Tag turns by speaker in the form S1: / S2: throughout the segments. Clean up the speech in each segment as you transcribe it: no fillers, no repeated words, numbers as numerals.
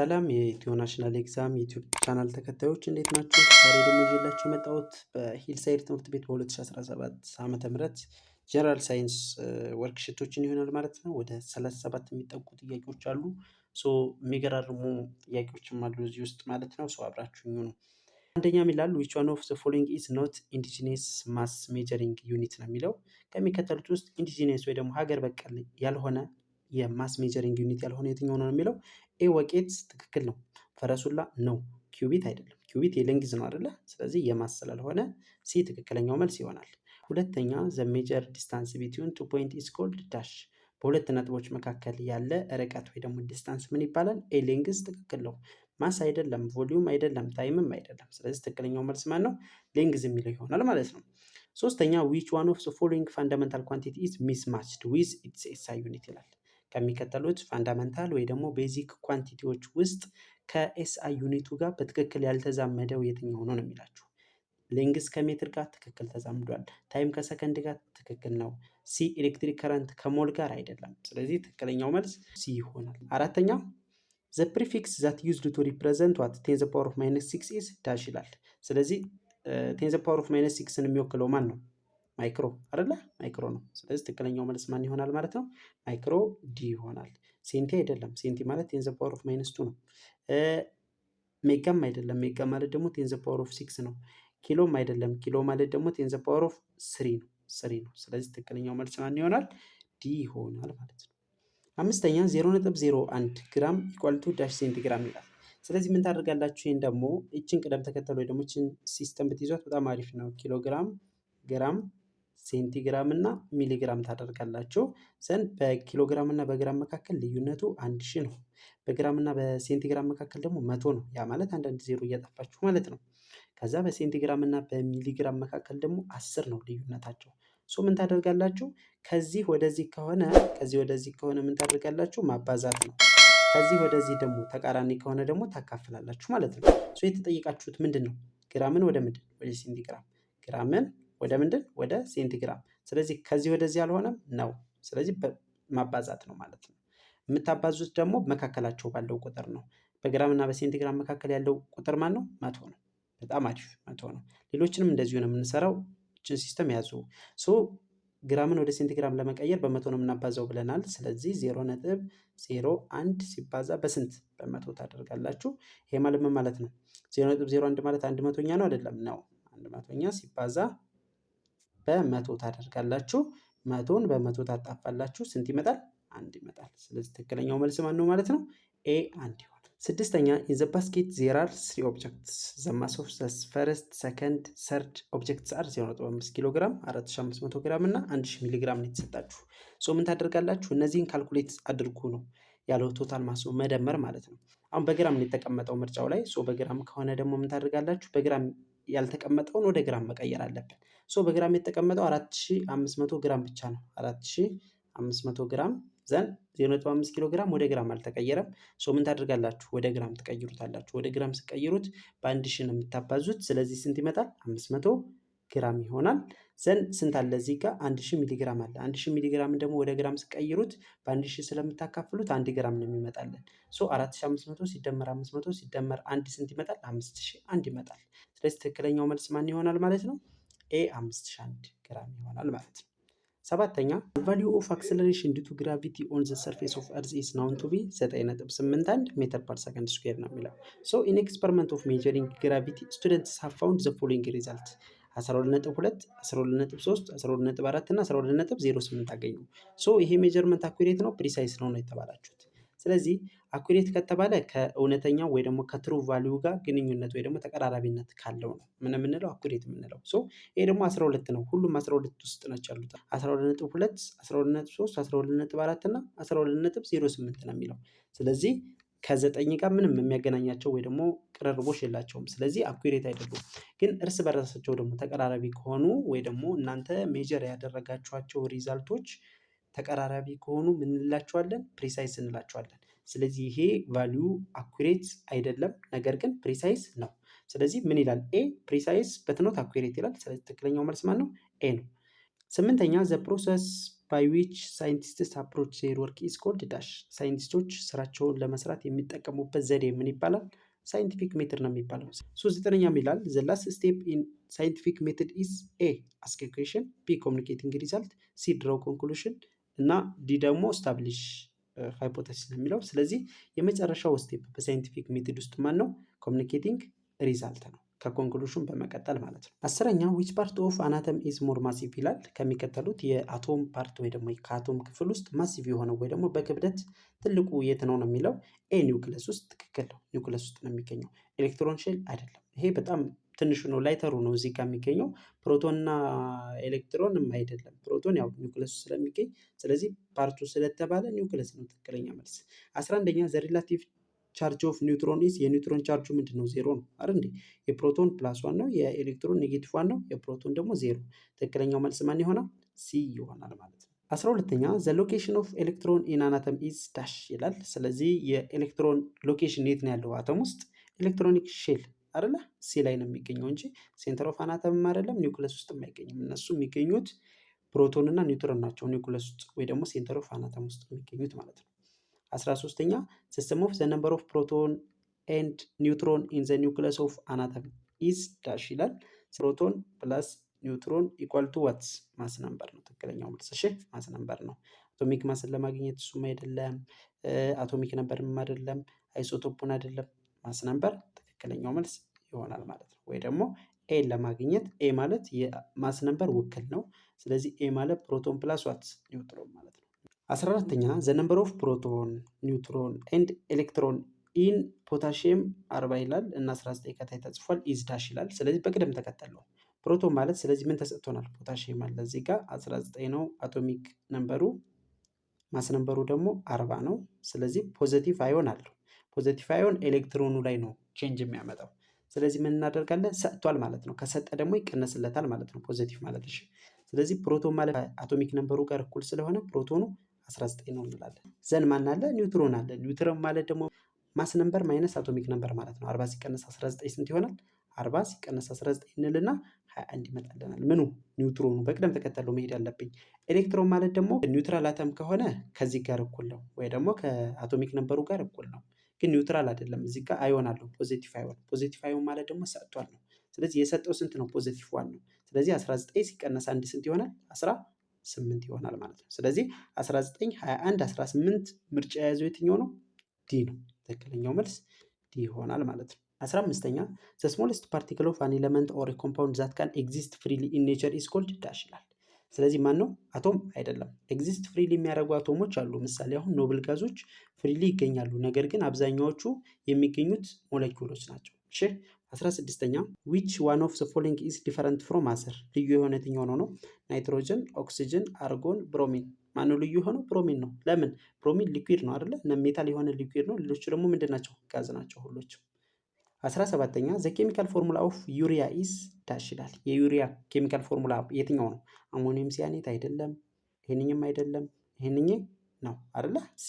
S1: ሰላም የኢትዮ ናሽናል ኤግዛም ዩቲዩብ ቻናል ተከታዮች እንዴት ናችሁ? ዛሬ ደግሞ ይዤላችሁ የመጣሁት በሂልሳይድ ትምህርት ቤት በ2017 ዓመተ ምህረት ጀነራል ሳይንስ ወርክሽቶችን ይሆናል ማለት ነው። ወደ 37 የሚጠጉ ጥያቄዎች አሉ። የሚገራርሙ ጥያቄዎችም አሉ እዚህ ውስጥ ማለት ነው። አብራችሁኝ ነው። አንደኛ የሚላሉ which one of the following is not indigenous mass measuring unit ነው የሚለው። ከሚከተሉት ውስጥ ኢንዲጂነስ ወይ ደግሞ ሀገር በቀል ያልሆነ የማስ ሜጀሪንግ ዩኒት ያልሆነ የትኛው ነው የሚለው። ኤ ወቄት ትክክል ነው። ፈረሱላ ነው። ኪዩቢት አይደለም። ኪዩቢት የሌንግዝ ነው አይደለ? ስለዚህ የማስ ስላልሆነ ሲ ትክክለኛው መልስ ይሆናል። ሁለተኛ ዘ ሜጀር ዲስታንስ ቢትዊን ቱ ፖይንት ኢዝ ኮልድ ዳሽ። በሁለት ነጥቦች መካከል ያለ ርቀት ወይ ደግሞ ዲስታንስ ምን ይባላል? ኤ ሌንግዝ ትክክል ነው። ማስ አይደለም፣ ቮሊዩም አይደለም፣ ታይምም አይደለም። ስለዚህ ትክክለኛው መልስ ማን ነው? ሌንግዝ የሚለው ይሆናል ማለት ነው። ሶስተኛ which one of the following fundamental quantity is mismatched with its SI unit ይላል። ከሚከተሉት ፋንዳመንታል ወይ ደግሞ ቤዚክ ኳንቲቲዎች ውስጥ ከኤስአይ ዩኒቱ ጋር በትክክል ያልተዛመደው የትኛው ነው የሚላችሁ። ሌንግዝ ከሜትር ጋር ትክክል ተዛምዷል። ታይም ከሰከንድ ጋር ትክክል ነው። ሲ ኤሌክትሪክ ከረንት ከሞል ጋር አይደለም። ስለዚህ ትክክለኛው መልስ ሲ ይሆናል። አራተኛ the prefix that used to represent what 10 the power of minus 6 is dash ይላል። ስለዚህ 10 the power of minus 6ን የሚወክለው ማን ነው? ማይክሮ አይደለ? ማይክሮ ነው። ስለዚህ ትክክለኛው መልስ ማን ይሆናል ማለት ነው? ማይክሮ ዲ ይሆናል። ሴንቲ አይደለም። ሴንቲ ማለት 10 the power of minus 2 ነው። ሜጋም አይደለም። ሜጋ ማለት ደግሞ 10 the power of 6 ነው። ኪሎም አይደለም። ኪሎ ማለት ደግሞ 10 the power of 3 ነው። 3 ነው። ስለዚህ ትክክለኛው መልስ ማን ይሆናል? ዲ ይሆናል ማለት ነው። አምስተኛ 0.01 ግራም ኢኳል ቱ ዳሽ ሴንቲግራም ይላል። ስለዚህ ምን ታደርጋላችሁ? ይህን ደግሞ እችን ቅደም ተከተል ወይ ደግሞ እችን ሲስተም ብትይዟት በጣም አሪፍ ነው። ኪሎግራም፣ ግራም፣ ሴንቲግራም እና ሚሊግራም ታደርጋላችሁ። ዘንድ በኪሎግራም እና በግራም መካከል ልዩነቱ 1000 ነው። በግራም እና በሴንቲግራም መካከል ደግሞ 100 ነው። ያ ማለት አንዳንድ ዜሮ እያጠፋችሁ ማለት ነው። ከዛ በሴንቲግራም እና በሚሊግራም መካከል ደግሞ 10 ነው ልዩነታቸው። ምን ታደርጋላችሁ? ከዚህ ወደዚህ ከሆነ ምን ታደርጋላችሁ? ማባዛት ነው። ከዚህ ወደዚህ ደግሞ ተቃራኒ ከሆነ ደግሞ ታካፍላላችሁ ማለት ነው። የተጠየቃችሁት ምንድን ነው? ግራምን ወደ ምንድን? ወደ ሴንቲግራም። ግራምን ወደ ምንድን? ወደ ሴንቲግራም። ስለዚህ ከዚህ ወደዚህ አልሆነም ነው። ስለዚህ ማባዛት ነው ማለት ነው። የምታባዙት ደግሞ መካከላቸው ባለው ቁጥር ነው። በግራም እና በሴንቲግራም መካከል ያለው ቁጥር ማን ነው? 100 ነው። በጣም አሪፍ 100 ነው። ሌሎችንም እንደዚሁ ነው የምንሰራው። ሲስተም ያዙ። ግራምን ወደ ሴንቲግራም ለመቀየር በመቶ ነው የምናባዛው ብለናል። ስለዚህ 0.01 ሲባዛ በስንት? በመቶ ታደርጋላችሁ። ይሄ ማለት ምን ማለት ነው? 0.01 ማለት 100ኛ ነው አይደለም? ነው 100ኛ ሲባዛ በመቶ ታደርጋላችሁ። መቶን በመቶ ታጣፋላችሁ። ስንት ይመጣል? 1 ይመጣል። ስለዚህ ትክክለኛው መልስ ማን ነው ማለት ነው? ኤ 1 ይሆናል። ስድስተኛ in the basket there are 3 objects the mass of the first second third objects are 0.5 ኪሎ ግራም 4500 ግራም እና 1000 ሚሊ ግራም ነው የተሰጣችሁ። ምን ታደርጋላችሁ? እነዚህን ካልኩሌት አድርጉ ነው ያለው። ቶታል ማስ ነው መደመር ማለት ነው። አሁን በግራም ነው የተቀመጠው ምርጫው ላይ። በግራም ከሆነ ደግሞ ምን ታደርጋላችሁ? በግራም ያልተቀመጠውን ወደ ግራም መቀየር አለብን። በግራም የተቀመጠው 4500 ግራም ብቻ ነው። 4500 ግራም ዘን 0.5 ኪሎ ግራም ወደ ግራም አልተቀየረም። ምን ታደርጋላችሁ? ወደ ግራም ትቀይሩታላችሁ። ወደ ግራም ስቀይሩት በ1000 ነው የምታባዙት። ስለዚህ ስንት ይመጣል? 500 ግራም ይሆናል። ዘን ስንት አለ እዚህ ጋር? 1000 ሚሊ ግራም አለ። 1000 ሚሊ ግራም ደግሞ ወደ ግራም ስቀይሩት በ1000 ስለምታካፍሉት 1 ግራም ነው የሚመጣልን። 4500 ሲደመር 500 ሲደመር 1 ስንት ይመጣል? 5001 ይመጣል። ስለዚህ ትክክለኛው መልስ ማን ይሆናል ማለት ነው? ኤ 5001 ግራም ይሆናል ማለት ነው። ሰባተኛ value of acceleration due to gravity on the surface of earth is known to be 9.81 ሜትር per second square ነው የሚለው። in experiment of measuring gravity students have found the following result 12.2 12.3 12.4 እና 12.08 አገኙ። ይሄ ሜጀርመንት አኩሬት ነው ፕሪሳይስ ነው የተባላችሁት። ስለዚህ አኩሬት ከተባለ ከእውነተኛው ወይ ደግሞ ከትሩ ቫልዩ ጋር ግንኙነት ወይ ደግሞ ተቀራራቢነት ካለው ነው ምን የምንለው አኩሬት የምንለው። ይሄ ደግሞ 12 ነው። ሁሉም 12 ውስጥ ናቸው ያሉት 12.2 12.3 12.4 እና 12.08 ነው የሚለው። ስለዚህ ከ9 ጋር ምንም የሚያገናኛቸው ወይ ደግሞ ቅርርቦች የላቸውም። ስለዚህ አኩሬት አይደሉም። ግን እርስ በራሳቸው ደግሞ ተቀራራቢ ከሆኑ ወይ ደግሞ እናንተ ሜጀር ያደረጋችኋቸው ሪዛልቶች ተቀራራቢ ከሆኑ ምን እንላቸዋለን? ፕሪሳይስ እንላቸዋለን። ስለዚህ ይሄ ቫልዩ አኩሬት አይደለም፣ ነገር ግን ፕሪሳይስ ነው። ስለዚህ ምን ይላል? ኤ ፕሪሳይስ በት ኖት አኩሬት ይላል። ስለዚህ ትክክለኛው መልስ ማን ነው? ኤ ነው። ስምንተኛ ዘ ፕሮሰስ ባይ ዊች ሳይንቲስትስ አፕሮች ዜር ወርክ ኢዝ ኮልድ ዳሽ። ሳይንቲስቶች ስራቸውን ለመስራት የሚጠቀሙበት ዘዴ ምን ይባላል? ሳይንቲፊክ ሜትድ ነው የሚባለው። 9ኛ ይላል ዘ ላስት ስቴፕ ኢን ሳይንቲፊክ ሜትድ ኢዝ ኤ አስክ ኩዌሽን፣ ቢ ኮሚኒኬቲንግ ሪዛልት፣ ሲ ድራው ኮንክሉሽን እና ዲ ደግሞ ስታብሊሽ ሃይፖቴሲስ ነው የሚለው። ስለዚህ የመጨረሻው ስቴፕ በሳይንቲፊክ ሜትድ ውስጥ ማን ነው? ኮሚኒኬቲንግ ሪዛልት ነው ከኮንክሉሽን በመቀጠል ማለት ነው። 10ኛ ዊች ፓርት ኦፍ አናተም ኢዝ ሞር ማሲቭ ይላል። ከሚከተሉት የአቶም ፓርት ወይ ደግሞ ከአቶም ክፍል ውስጥ ማሲቭ የሆነው ወይ ደግሞ በክብደት ትልቁ የት ነው ነው የሚለው ኤ ኒውክለስ ውስጥ። ትክክል ነው፣ ኒውክለስ ውስጥ ነው የሚገኘው። ኤሌክትሮን ሼል አይደለም፣ ይሄ በጣም ትንሹ ነው፣ ላይተሩ ነው እዚህ ጋር የሚገኘው። ፕሮቶንና ኤሌክትሮንም አይደለም፣ ፕሮቶን ያው ኒውክለስ ውስጥ ስለሚገኝ ስለዚህ ፓርቱ ስለተባለ ኒውክለስ ነው ትክክለኛ መልስ። 11ኛ ዘ ሪላቲቭ ቻርጅ ኦፍ ኒውትሮን ኢዝ፣ የኒውትሮን ቻርጁ ምንድን ነው? ዜሮ ነው አይደል እንዴ? የፕሮቶን ፕላስ ዋን ነው፣ የኤሌክትሮን ኔጌቲቭ ዋን ነው፣ የፕሮቶን ደግሞ ዜሮ። ትክክለኛው መልስ ማን ይሆናል? ሲ ይሆናል ማለት ነው። 12ኛ ዘ ሎኬሽን ኦፍ ኤሌክትሮን ኢን አናተም ኢዝ ዳሽ ይላል። ስለዚህ የኤሌክትሮን ሎኬሽን የት ነው ያለው አተም ውስጥ? ኤሌክትሮኒክ ሼል አይደለ? ሲ ላይ ነው የሚገኘው እንጂ ሴንተር ኦፍ አናተምም አይደለም፣ ኒውክለስ ውስጥ አይገኝም። እነሱ የሚገኙት ፕሮቶን እና ኒውትሮን ናቸው ኒውክለስ ውስጥ ወይ ደግሞ ሴንተር ኦፍ አናተም ውስጥ የሚገኙት ማለት ነው። 13ኛ ሲስተም ኦፍ ዘ ነምበር ኦፍ ፕሮቶን ኤንድ ኒውትሮን ኢን ዘ ኒውክለስ ኦፍ አናተም ኢዝ ዳሽ ይላል። ፕሮቶን ፕላስ ኒውትሮን ኢኳል ቱ ዋትስ? ማስ ነምበር ነው ትክክለኛው መልስ። እሺ ማስ ነምበር ነው። አቶሚክ ማስን ለማግኘት እሱም አይደለም፣ አቶሚክ ነምበርም አይደለም፣ አይሶቶፑን አይደለም። ማስ ነምበር ትክክለኛው መልስ ይሆናል ማለት ነው። ወይ ደግሞ ኤን ለማግኘት ኤ ማለት የማስ ነምበር ውክል ነው። ስለዚህ ኤ ማለት ፕሮቶን ፕላስ ዋትስ? ኒውትሮን ማለት ነው። 14ኛ ዘ ነምበር ኦፍ ፕሮቶን ኒውትሮን ኤንድ ኤሌክትሮን ኢን ፖታሽየም 40 ይላል እና 19 ከታይ ተጽፏል። ኢዝ ዳሽ ይላል። ስለዚህ በቅደም ተከተል ነው። ፕሮቶን ማለት ስለዚህ ምን ተሰጥቶናል? ፖታሽየም አለ እዚህ ጋር 19 ነው አቶሚክ ነምበሩ፣ ማስ ነምበሩ ደግሞ 40 ነው። ስለዚህ ፖዘቲቭ አዮን አለው። ፖዘቲቭ አዮን ኤሌክትሮኑ ላይ ነው ቼንጅ የሚያመጣው። ስለዚህ ምን እናደርጋለን? ሰጥቷል ማለት ነው። ከሰጠ ደግሞ ይቀነስለታል ማለት ነው ፖዘቲቭ ማለት። እሺ ስለዚህ ፕሮቶን ማለት አቶሚክ ነምበሩ ጋር እኩል ስለሆነ ፕሮቶኑ 19 ነው እንላለን። ዘን ማን አለ? ኒውትሮን አለ። ኒውትሮን ማለት ደግሞ ማስ ነምበር ማይነስ አቶሚክ ነምበር ማለት ነው። 40 ሲቀነስ 19 ስንት ይሆናል? 40 ሲቀነስ 19 እንልና 21 ይመጣልናል። ምኑ? ኒውትሮኑ። በቅደም ተከተል መሄድ ያለብኝ። ኤሌክትሮን ማለት ደግሞ ኒውትራል አተም ከሆነ ከዚህ ጋር እኩል ነው ወይ ደግሞ ከአቶሚክ ነምበሩ ጋር እኩል ነው። ግን ኒውትራል አይደለም፣ እዚህ ጋር አዮን አለው፣ ፖዚቲቭ አዮን። ፖዚቲቭ አዮን ማለት ደግሞ ሰጥቷል ነው። ስለዚህ የሰጠው ስንት ነው? ፖዚቲቭ ዋን ነው። ስለዚህ 19 ሲቀነስ 1 ስንት ይሆናል? 18 ይሆናል ማለት ነው። ስለዚህ 19፣ 21፣ 18 ምርጫ የያዘው የትኛው ነው? ዲ ነው። ትክክለኛው መልስ ዲ ይሆናል ማለት ነው። 15ኛ ዘ ስሞለስት ፓርቲክል ኦፍ አን ኤለመንት ኦር ኮምፓውንድ ዛት ካን ኤግዚስት ፍሪሊ ኢን ኔቸር ኢዝ ኮልድ ዳሽ ይላል። ስለዚህ ማን ነው? አቶም አይደለም። ኤግዚስት ፍሪሊ የሚያደርጉ አቶሞች አሉ። ምሳሌ አሁን ኖብል ጋዞች ፍሪሊ ይገኛሉ፣ ነገር ግን አብዛኛዎቹ የሚገኙት ሞለኪውሎች ናቸው። እሺ 16ኛ ዊች ዋን ኦፍ ዘ ፎሎዊንግ ኢዝ ዲፈረንት ፍሮም አዘር፣ ልዩ የሆነ የትኛው ነው? ናይትሮጅን፣ ኦክሲጅን፣ አርጎን፣ ብሮሚን። ማነው ልዩ የሆነው? ብሮሚን ነው። ለምን? ብሮሚን ሊኩዊድ ነው አይደለ? እና ሜታል የሆነ ሊኩዊድ ነው። ሌሎቹ ደግሞ ምንድን ናቸው? ጋዝ ናቸው ሁሎቹ። 17ኛ ዘ ኬሚካል ፎርሙላ ኦፍ ዩሪያ ኢዝ ዳሽ ይላል። የዩሪያ ኬሚካል ፎርሙላ የትኛው ነው? አሞኒየም ሲያኔት አይደለም፣ ይሄንኝም አይደለም፣ ይሄንኝ ነው አይደለ? ሲ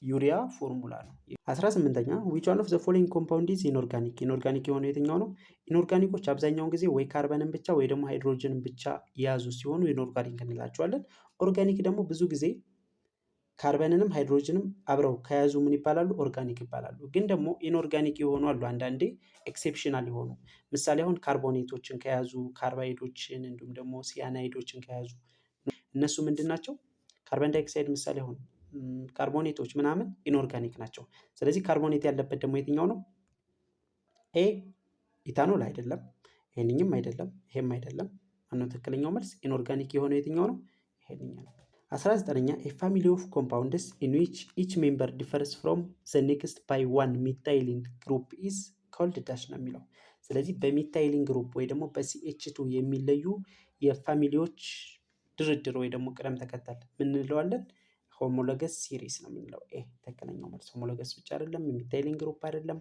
S1: ዩሪያ ፎርሙላ ነው። 18ኛ ዊች ዋን ኦፍ ዘ ፎሎዊንግ ኮምፓውንድ ኢዝ ኢንኦርጋኒክ። ኢንኦርጋኒክ የሆነው የትኛው ነው? ኢንኦርጋኒኮች አብዛኛውን ጊዜ ወይ ካርበንን ብቻ ወይ ደግሞ ሃይድሮጅንን ብቻ የያዙ ሲሆኑ ኢንኦርጋኒክ እንላቸዋለን። ኦርጋኒክ ደግሞ ብዙ ጊዜ ካርበንንም ሃይድሮጅንም አብረው ከያዙ ምን ይባላሉ? ኦርጋኒክ ይባላሉ። ግን ደግሞ ኢንኦርጋኒክ የሆኑ አሉ አንዳንዴ ኤክሴፕሽናል የሆኑ። ምሳሌ አሁን ካርቦኔቶችን ከያዙ፣ ካርባይዶችን እንዲሁም ደግሞ ሲያናይዶችን ከያዙ እነሱ ምንድን ናቸው? ካርበን ዳይኦክሳይድ ምሳሌ አሁን ካርቦኔቶች ምናምን ኢንኦርጋኒክ ናቸው። ስለዚህ ካርቦኔት ያለበት ደግሞ የትኛው ነው? ኤ ኢታኖል አይደለም፣ ይሄንኝም አይደለም፣ ይሄም አይደለም። ማነው ትክክለኛው መልስ? ኢንኦርጋኒክ የሆነው የትኛው ነው? ይሄንኛው ነው። 19ኛ ኤ ፋሚሊ ኦፍ ኮምፓውንድስ ኢን ዊች ኢች ሜምበር ዲፈርስ ፍሮም ዘ ኔክስት ባይ ዋን ሚታይሊንግ ግሩፕ ኢዝ ኮልድ ዳሽ ነው የሚለው። ስለዚህ በሚታይሊንግ ግሩፕ ወይ ደግሞ በሲኤች2 የሚለዩ የፋሚሊዎች ድርድር ወይ ደግሞ ቅደም ተከተል ምን እንለዋለን? ሆሞሎገስ ሲሪስ ነው የምንለው። ትክክለኛው መልስ ሆሞሎገስ ብቻ አይደለም፣ የሚታይሊንግ ግሩፕ አይደለም።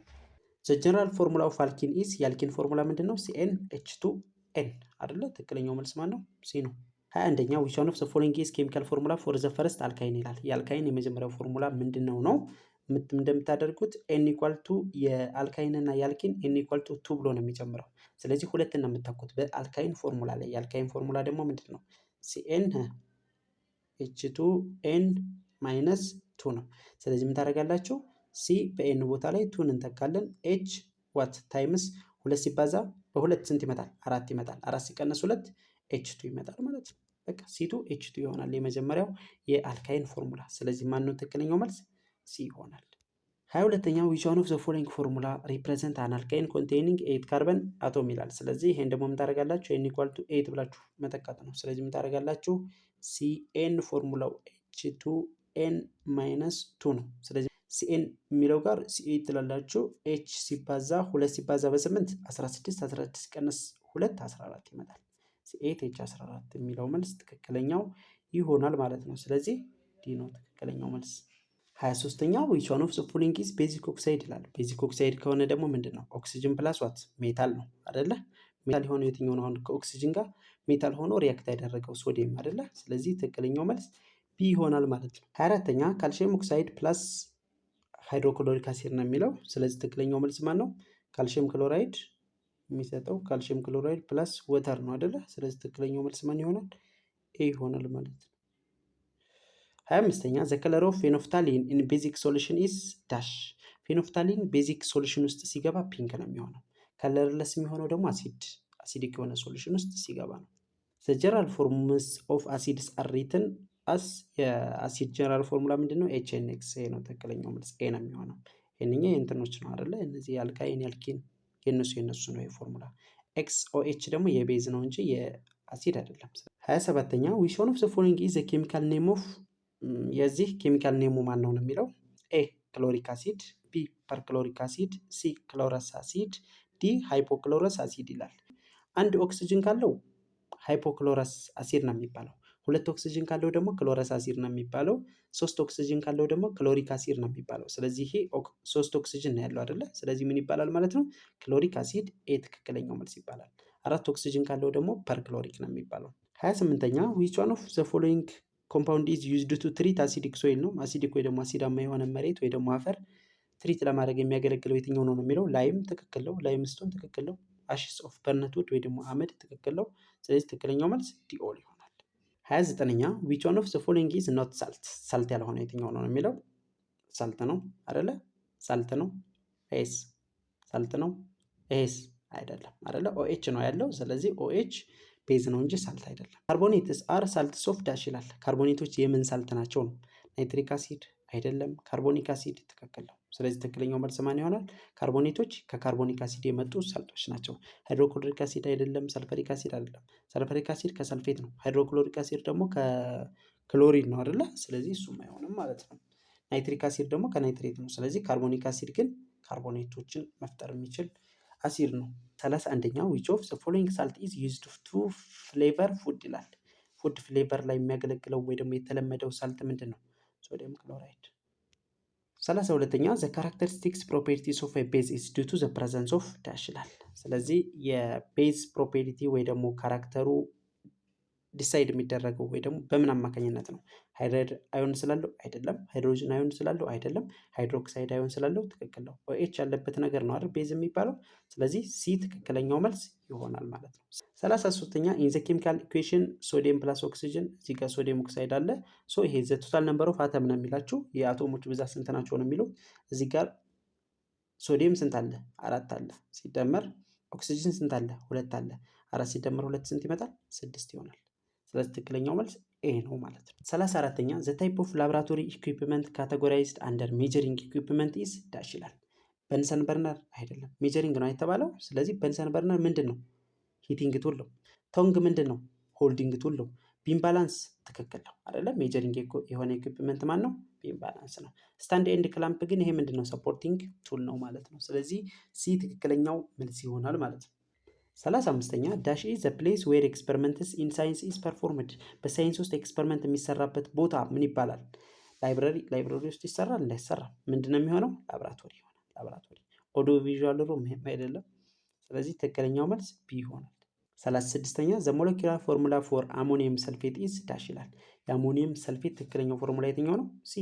S1: ዘ ጀነራል ፎርሙላ ኦፍ አልኪን ኢዝ፣ የአልኪን ፎርሙላ ምንድን ነው? ሲኤን ኤች2ኤን አይደለ? ትክክለኛው መልስ ማን ነው? ሲ ነው። 21ኛ ዊች ዋን ኦፍ ዘ ፎሎዊንግ ኢዝ ኬሚካል ፎርሙላ ፎር ዘ ፈርስት አልካይን ይላል። የአልካይን የመጀመሪያው ፎርሙላ ምንድን ነው? እንደምታደርጉት ኤን ኢኳል ቱ የአልካይን እና የአልኪን ኤን ኢኳል ቱ 2 ብሎ ነው የሚጨምረው። ስለዚህ ሁለት ነው የምታውቁት በአልካይን ፎርሙላ ላይ። የአልካይን ፎርሙላ ደግሞ ምንድን ነው? ሲኤን H2N ማይነስ 2 ነው። ስለዚህ ምን ታደርጋላችሁ? ሲ በኤን ቦታ ላይ ቱን እንተካለን። ኤች ዋት ታይምስ 2 ሲባዛ በ2 ስንት ይመጣል? 4 ይመጣል። 4 ሲቀነስ 2 H2 ይመጣል ማለት ነው። በቃ C2 H2 ይሆናል የመጀመሪያው የአልካይን ፎርሙላ። ስለዚህ ማን ነው ትክክለኛው መልስ? ሲ ይሆናል። 22ኛው which one of the following formula represent an alkyne containing 8 ካርበን አቶም ይላል። ስለዚህ ይሄን ደግሞ ምን ታደርጋላችሁ? n equal to 8 ብላችሁ መተካት ነው። ስለዚህ ምን ታደርጋላችሁ? Cn ፎርሙላው H2n minus 2 ነው። ስለዚህ Cn የሚለው ጋር C8 ትላላችሁ። H ሲባዛ 2 ሲባዛ በ8 16 16 ሲቀነስ 2 14 ይመጣል። C8 H14 የሚለው መልስ ትክክለኛው ይሆናል ማለት ነው። ስለዚህ ዲ ነው ትክክለኛው መልስ። 23ኛው which one of the following is basic oxide ይላል። ቤዚክ ኦክሳይድ ከሆነ ደግሞ ምንድን ነው? ኦክሲጅን ፕላስ ዋት ሜታል ነው አይደለ? ሜታል የሆነው የትኛው ነው? አሁን ከኦክሲጅን ጋር ሜታል ሆኖ ሪያክት ያደረገው ሶዲየም አይደለ? ስለዚህ ትክክለኛው መልስ ቢ ይሆናል ማለት ነው። 24ኛ ካልሲየም ኦክሳይድ ፕላስ ሃይድሮክሎሪክ አሲድ ነው የሚለው። ስለዚህ ትክክለኛው መልስ ማን ነው? ካልሲየም ክሎራይድ የሚሰጠው ካልሲየም ክሎራይድ ፕላስ ወተር ነው አይደለ? ስለዚህ ትክክለኛው መልስ ማን ይሆናል? ኤ ይሆናል ማለት ነው። 25ኛ ዘ ከለር ኦፍ ፌኖፍታሊን ኢን ቤዚክ ሶሉሽን ኢዝ ዳሽ። ፌኖፍታሊን ቤዚክ ሶሉሽን ውስጥ ሲገባ ፒንክ ነው የሚሆነው። ከለርለስ የሚሆነው ደግሞ አሲዲክ የሆነ ሶሉሽን ውስጥ ሲገባ ነው። ዘ ጀነራል ፎርሙላስ ኦፍ አሲድስ አር ሪትን አስ። የአሲድ ጀነራል ፎርሙላ ምንድነው? HNX ነው ትክክለኛው መልስ ኤ ነው የሚሆነው። ይሄንኛ የእንትኖች ነው አይደለ? እነዚህ የአልካይን ያልኪን የነሱ ነው የፎርሙላ። XOH ደግሞ የቤዝ ነው እንጂ የአሲድ አይደለም። 27ኛ which one of the following is the chemical name of። የዚህ ኬሚካል ኔሙ ማን ነው የሚለው። ኤ ክሎሪክ አሲድ፣ ቢ ፐርክሎሪክ አሲድ፣ ሲ ክሎረስ አሲድ፣ ዲ ሃይፖክሎረስ አሲድ ይላል። አንድ ኦክሲጅን ካለው ሃይፖክሎረስ አሲድ ነው የሚባለው። 2 ኦክሲጅን ካለው ደግሞ ክሎረስ አሲድ ነው የሚባለው። 3 ኦክሲጅን ካለው ደግሞ ክሎሪክ አሲድ ነው የሚባለው። ስለዚህ ይሄ 3 ኦክሲጅን ነው ያለው አይደለ? ስለዚህ ምን ይባላል ማለት ነው? ክሎሪክ አሲድ ኤ ትክክለኛው መልስ ይባላል። 4 ኦክሲጅን ካለው ደግሞ ፐርክሎሪክ ነው የሚባለው። 28ኛ which one of the following compound is used to treat acidic soil ነው። አሲዲክ ወይ ደግሞ አሲዳማ የሆነ መሬት ወይ ደግሞ አፈር ትሪት ለማድረግ የሚያገለግለው የትኛው ነው የሚለው። ላይም ትክክል ነው። ላይምስቶን ትክክል ነው። አሽስ ኦፍ በርነት ውድ ወይ ደግሞ አመድ ትክክል ነው። ስለዚህ ትክክለኛው መልስ ዲኦል ይሆናል። 29ኛ which one of the following is not salt። ሳልት ያልሆነ የትኛው ነው የሚለው። ሳልት ነው አይደለ? ሳልት ነው። ኤስ ሳልት ነው። ኤስ አይደለም አይደለ? OH ነው ያለው። ስለዚህ OH ቤዝ ነው እንጂ ሳልት አይደለም። ካርቦኔትስ አር ሳልትስ ኦፍ ዳሽ ይላል። ካርቦኔቶች የምን ሳልት ናቸው ነው። ናይትሪክ አሲድ አይደለም። ካርቦኒክ አሲድ ትክክል ነው። ስለዚህ ትክክለኛው መልስ ማን ይሆናል? ካርቦኔቶች ከካርቦኒክ አሲድ የመጡ ሳልቶች ናቸው። ሃይድሮክሎሪክ አሲድ አይደለም። ሰልፈሪክ አሲድ አይደለም። ሰልፈሪክ አሲድ ከሰልፌት ነው። ሃይድሮክሎሪክ አሲድ ደግሞ ከክሎሪን ነው አይደለ? ስለዚህ እሱም አይሆንም ማለት ነው። ናይትሪክ አሲድ ደግሞ ከናይትሬት ነው። ስለዚህ ካርቦኒክ አሲድ ግን ካርቦኔቶችን መፍጠር የሚችል አሲድ ነው። 31ኛ which of the following salt is used to flavor food ይላል። ፉድ ፍሌቨር ላይ የሚያገለግለው ወይ ደግሞ የተለመደው ሳልት ምንድን ነው? ሶዲየም ክሎራይድ። 32ኛ the characteristics properties of a base is due to the presence of dash ይላል። ስለዚህ የቤዝ ፕሮፐርቲ ወይ ደግሞ ካራክተሩ ዲሳይድ የሚደረገው ወይ ደግሞ በምን አማካኝነት ነው? ሃይድራይድ አዮን ስላለው አይደለም። ሃይድሮጅን አዮን ስላለው አይደለም። ሃይድሮክሳይድ አዮን ስላለው ትክክል ነው። OH ያለበት ነገር ነው አይደል ቤዝ የሚባለው። ስለዚህ ሲ ትክክለኛው መልስ ይሆናል ማለት ነው። 33ኛ ኢን ዘ ኬሚካል ኢኩዌሽን ሶዲየም ፕላስ ኦክሲጅን። እዚህ ጋር ሶዲየም ኦክሳይድ አለ። ሶ ይሄ ዘ ቶታል ነምበር ኦፍ አተም ነው የሚላችሁ። የአቶሞች ብዛት ስንት ናቸው ነው የሚለው። እዚህ ጋር ሶዲየም ስንት አለ? 4 አለ። ሲደመር ኦክሲጅን ስንት አለ? 2 አለ። 4 ሲደመር 2 ስንት ይመጣል? 6 ይሆናል። ስለዚህ ትክክለኛው መልስ ኤ ነው ማለት ነው። 34ኛ ዘ ታይፕ ኦፍ ላቦራቶሪ ኢኩዊፕመንት ካቴጎራይዝድ አንደር ሜጀሪንግ ኢኩዊፕመንት ኢዝ ዳሽ ይላል። በንሰን በርነር አይደለም፣ ሜጀሪንግ ነው የተባለው። ስለዚህ በንሰን በርነር ምንድን ነው? ሂቲንግ ቱል ነው። ቶንግ ምንድን ነው? ሆልዲንግ ቱል ነው። ቢም ባላንስ ትክክል ነው አይደለም። ሜጀሪንግ የሆነ ኢኩዊፕመንት ማን ነው? ቢም ባላንስ ነው። ስታንድ ኤንድ ክላምፕ ግን ይሄ ምንድን ነው? ሰፖርቲንግ ቱል ነው ማለት ነው። ስለዚህ ሲ ትክክለኛው መልስ ይሆናል ማለት ነው። 35ኛ ዳሽ ኢዝ ዘ ፕሌስ ዌር ኤክስፐሪመንትስ ኢን ሳይንስ ኢዝ ፐርፎርምድ። በሳይንስ ውስጥ ኤክስፐሪመንት የሚሰራበት ቦታ ምን ይባላል? ላይብራሪ ውስጥ ይሰራል እንዳይሰራ ምንድነው የሚሆነው? ላብራቶሪ ይሆናል። ላብራቶሪ ኦዲዮ ቪዥዋል ሩም አይደለም። ስለዚህ ትክክለኛው መልስ ቢ ይሆናል። 36ኛ ዘ ሞለኪውላር ፎርሙላ ፎር አሞኒየም ሰልፌት ኢዝ ዳሽ ይላል። የአሞኒየም ሰልፌት ትክክለኛው ፎርሙላ የትኛው ነው? ሲ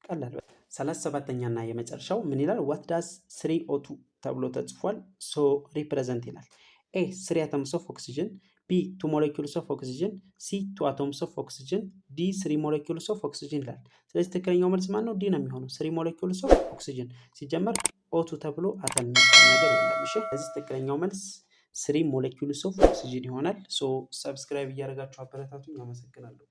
S1: ቀላል። 37ኛ እና የመጨረሻው ምን ይላል? ዋት ዳዝ 3O2 ተብሎ ተጽፏል። ሶ ሪፕሬዘንት ይላል። ኤ 3 አተምስ ኦፍ ኦክሲጅን፣ ቢ 2 ሞለኪውልስ ኦፍ ኦክሲጅን፣ ሲ 2 አቶምስ ኦፍ ኦክሲጅን፣ ዲ 3 ሞለኪውልስ ኦፍ ኦክሲጅን ይላል። ስለዚህ ትክክለኛው መልስ ማን ነው? ዲ ነው የሚሆነው 3 ሞለኪውልስ ኦፍ ኦክሲጅን። ሲጀመር ኦቱ ተብሎ አተም የሚባል ነገር የለም። እሺ ስለዚህ ትክክለኛው መልስ 3 ሞለኪውልስ ኦፍ ኦክሲጅን ይሆናል። ሶ ሰብስክራይብ እያደረጋችሁ አበረታቱኝ። አመሰግናለሁ።